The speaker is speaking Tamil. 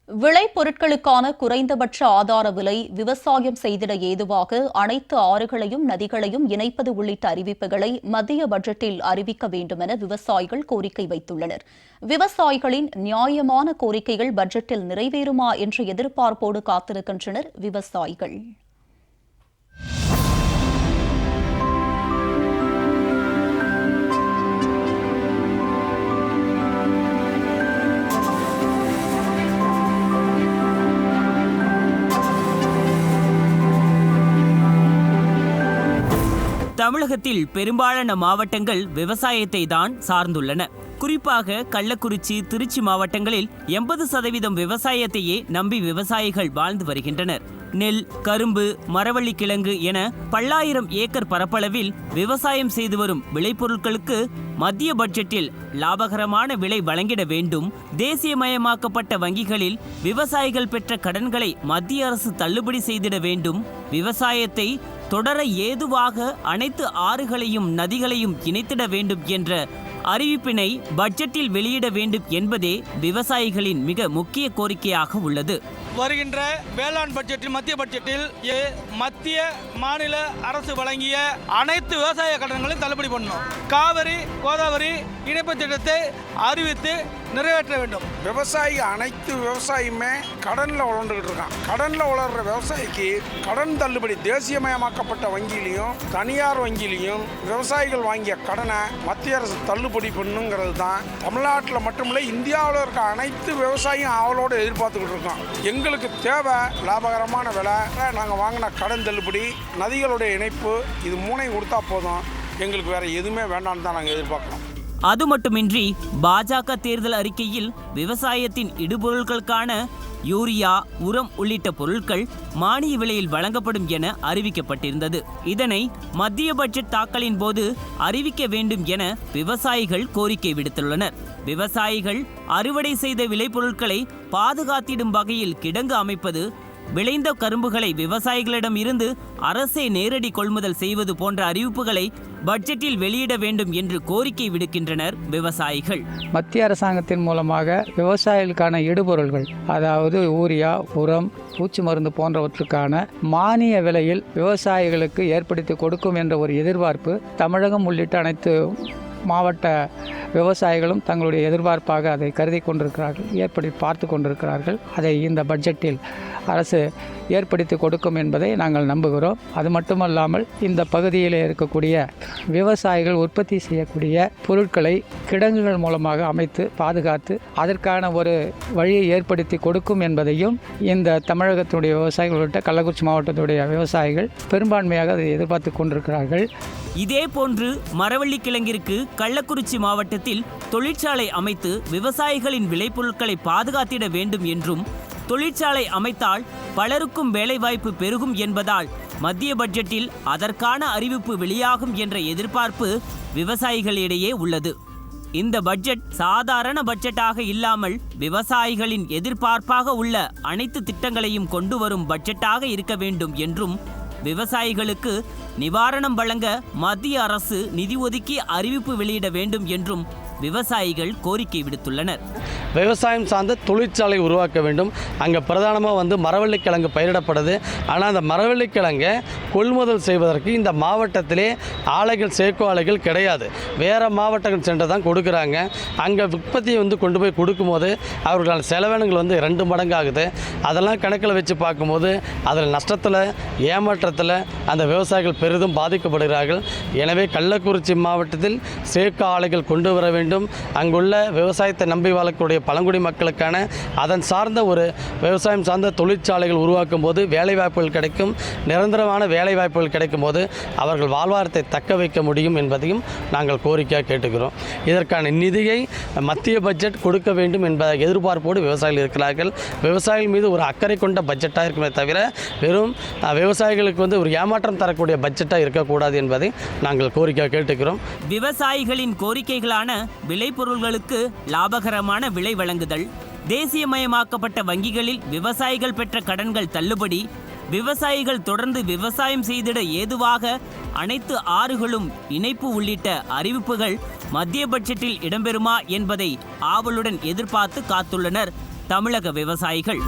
விளைபொருட்களுக்கான குறைந்தபட்ச ஆதார விலை, விவசாயம் செய்திட ஏதுவாக அனைத்து ஆறுகளையும் நதிகளையும் இணைப்பது உள்ளிட்ட அறிவிப்புகளை மத்திய பட்ஜெட்டில் அறிவிக்க வேண்டுமென விவசாயிகள் கோரிக்கை வைத்துள்ளனர். விவசாயிகளின் நியாயமான கோரிக்கைகள் பட்ஜெட்டில் நிறைவேறுமா என்ற எதிர்பார்ப்போடு காத்திருக்கின்றனர் விவசாயிகள். தமிழகத்தில் பெரும்பாலான மாவட்டங்கள் விவசாயத்தை தான் சார்ந்துள்ளன. குறிப்பாக கள்ளக்குறிச்சி, திருச்சி மாவட்டங்களில் 80% விவசாயத்தையே நம்பி விவசாயிகள் வாழ்ந்து வருகின்றனர். நெல், கரும்பு, மரவள்ளிக்கிழங்கு என பல்லாயிரம் ஏக்கர் பரப்பளவில் விவசாயம் செய்து வரும் விளைபொருட்களுக்கு மத்திய பட்ஜெட்டில் லாபகரமான விலை வழங்கிட வேண்டும். தேசியமயமாக்கப்பட்ட வங்கிகளில் விவசாயிகள் பெற்ற கடன்களை மத்திய அரசு தள்ளுபடி செய்திட வேண்டும். விவசாயத்தை தொடர ஏதுவாக அனைத்து ஆறுகளையும் நதிகளையும் இணைத்திட வேண்டும் என்ற அறிவிப்பினை பட்ஜெட்டில் வெளியிட வேண்டும் என்பதே விவசாயிகளின் மிக முக்கிய கோரிக்கையாக உள்ளது. வருகின்ற வேளாண் பட்ஜெட்டில், மத்திய பட்ஜெட்டில் மத்திய மாநில அரசு வழங்கிய அனைத்து விவசாய கடன்களையும் தள்ளுபடி பண்ணணும். காவிரி, கோதாவரி இணைப்பு திட்டத்தை அறிவித்து நிறைவேற்ற வேண்டும். விவசாயி அனைத்து விவசாயியுமே கடன்ல உழந்துகிட்டு இருக்கான். கடன்ல உழற விவசாயிக்கு கடன் தள்ளுபடி தேசியமயமாக்கப்பட்ட வங்கியிலையும் தனியார் வங்கியிலையும் விவசாயிகள் வாங்கிய கடனை மத்திய அரசு தள்ளுபடி பண்ணுங்கிறது தான் தமிழ்நாட்டில் மட்டுமில்லை, இந்தியாவில் இருக்க அனைத்து விவசாயியும் அவளோடு எதிர்பார்த்துக்கிட்டு இருக்கோம். எங்களுக்கு தேவை லாபகரமான விலை, நாங்கள் வாங்கின கடன் தள்ளுபடி, நதிகளுடைய இணைப்பு, இது மூணையும் கொடுத்தா போதும். எங்களுக்கு வேற எதுவுமே வேண்டாம்னு தான் நாங்கள் எதிர்பார்க்கிறோம். அது மட்டுமின்றி பாஜக தேர்தல் அறிக்கையில் விவசாயத்தின் இடுபொருட்களுக்கான யூரியா, உரம் உள்ளிட்ட பொருட்கள் மானிய விலையில் வழங்கப்படும் என அறிவிக்கப்பட்டிருந்தது. இதனை மத்திய பட்ஜெட் தாக்கலின் போது அறிவிக்க வேண்டும் என விவசாயிகள் கோரிக்கை விடுத்துள்ளனர். விவசாயிகள் அறுவடை செய்த விளைபொருட்களை பாதுகாத்திடும் வகையில் கிடங்கு அமைப்பது, விளைந்த கரும்புகளை விவசாயிகளிடம் இருந்து அரசே நேரடி கொள்முதல் செய்வது போன்ற அறிவிப்புகளை பட்ஜெட்டில் வெளியிட வேண்டும் என்று கோரிக்கை விடுக்கின்றனர் விவசாயிகள். மத்திய அரசாங்கத்தின் மூலமாக விவசாயிகளுக்கான இடுபொருள்கள், அதாவது யூரியா, உரம், பூச்சி மருந்து போன்றவற்றுக்கான மானிய விலையில் விவசாயிகளுக்கு ஏற்படுத்தி கொடுக்கும் என்ற ஒரு எதிர்பார்ப்பு தமிழகம் உள்ளிட்ட அனைத்து மாவட்ட விவசாயிகளும் தங்களுடைய எதிர்பார்ப்பாக அதை கருதி கொண்டிருக்கிறார்கள், பார்த்து கொண்டிருக்கிறார்கள். அதை இந்த பட்ஜெட்டில் அரசு ஏற்படுத்தி கொடுக்கும் என்பதை நாங்கள் நம்புகிறோம். அது மட்டுமல்லாமல் இந்த பகுதியில் இருக்கக்கூடிய விவசாயிகள் உற்பத்தி செய்யக்கூடிய பொருட்களை கிடங்குகள் மூலமாக அமைத்து பாதுகாத்து அதற்கான ஒரு வழியை ஏற்படுத்தி கொடுக்கும் என்பதையும் இந்த தமிழகத்தினுடைய விவசாயிகள் உள்ளிட்ட கள்ளக்குறிச்சி மாவட்டத்துடைய விவசாயிகள் பெரும்பான்மையாக அதை எதிர்பார்த்து கொண்டிருக்கிறார்கள். இதேபோன்று மரவள்ளிக்கிழங்கிற்கு கள்ளக்குறிச்சி மாவட்டத்தில் தொழிற்சாலை அமைத்து விவசாயிகளின் விளைபொருட்களை பாதுகாத்திட வேண்டும் என்றும், தொழிற்சாலை அமைத்தால் பலருக்கும் வேலைவாய்ப்பு பெருகும் என்பதால் மத்திய பட்ஜெட்டில் அதற்கான அறிவிப்பு வெளியாகும் என்ற எதிர்பார்ப்பு விவசாயிகளிடையே உள்ளது. இந்த பட்ஜெட் சாதாரண பட்ஜெட்டாக இல்லாமல் விவசாயிகளின் எதிர்பார்ப்பாக உள்ள அனைத்து திட்டங்களையும் கொண்டு வரும் பட்ஜெட்டாக இருக்க வேண்டும் என்றும், விவசாயிகளுக்கு நிவாரணம் வழங்க மத்திய அரசு நிதி ஒதுக்கி அறிவிப்பு வெளியிட வேண்டும் என்றும் விவசாயிகள் கோரிக்கை விடுத்துள்ளனர். விவசாயம் சார்ந்த தொழிற்சாலை உருவாக்க வேண்டும். அங்கே பிரதானமாக மரவள்ளிக்கிழங்கு பயிரிடப்படுது. ஆனால் அந்த மரவள்ளிக்கிழங்கை கொள்முதல் செய்வதற்கு இந்த மாவட்டத்திலே ஆலைகள், சேர்க்கோ ஆலைகள் கிடையாது. வேறு மாவட்டங்கள் சென்று தான் கொடுக்குறாங்க. அங்கே உற்பத்தியை கொண்டு போய் கொடுக்கும்போது அவர்களால் செலவினங்கள் 2 மடங்கு ஆகுது. அதெல்லாம் கணக்கில் வச்சு பார்க்கும்போது அதில் நஷ்டத்தில், ஏமாற்றத்தில் அந்த விவசாயிகள் பெரிதும் பாதிக்கப்படுகிறார்கள். எனவே கள்ளக்குறிச்சி மாவட்டத்தில் சேர்க்கோ ஆலைகள் கொண்டு வர வேண்டும். அங்குள்ள விவசாயத்தை நம்பி வாழக்கூடிய பழங்குடி மக்களுக்கான அதன் சார்ந்த ஒரு விவசாயம் சார்ந்த தொழிற்சாலைகள் உருவாக்கும் போது வேலைவாய்ப்புகள் கிடைக்கும். நிரந்தரமான வேலைவாய்ப்புகள் கிடைக்கும் போது அவர்கள் வாழ்வாரத்தை தக்க வைக்க முடியும் என்பதையும் நாங்கள் கோரிக்கையாக கேட்டுக்கிறோம். இதற்கான நிதியை மத்திய பட்ஜெட் கொடுக்க வேண்டும் என்ற எதிர்பார்ப்போடு விவசாயிகள் இருக்கிறார்கள். விவசாயிகள் மீது ஒரு அக்கறை கொண்ட பட்ஜெட்டாக இருக்குமே தவிர வெறும் விவசாயிகளுக்கு ஒரு ஏமாற்றம் தரக்கூடிய பட்ஜெட்டாக இருக்கக்கூடாது என்பதை நாங்கள் கோரிக்கையாக கேட்டுக்கிறோம். விவசாயிகளின் கோரிக்கைகளான விளைபொருள்களுக்கு லாபகரமான விலை வழங்குதல், தேசியமயமாக்கப்பட்ட வங்கிகளில் விவசாயிகள் பெற்ற கடன்கள் தள்ளுபடி, விவசாயிகள் தொடர்ந்து விவசாயம் செய்திட ஏதுவாக அனைத்து ஆறுகளும் இணைப்பு உள்ளிட்ட அறிவிப்புகள் மத்திய பட்ஜெட்டில் இடம்பெறுமா என்பதை ஆவலுடன் எதிர்பார்த்து காத்துள்ளனர் தமிழக விவசாயிகள்.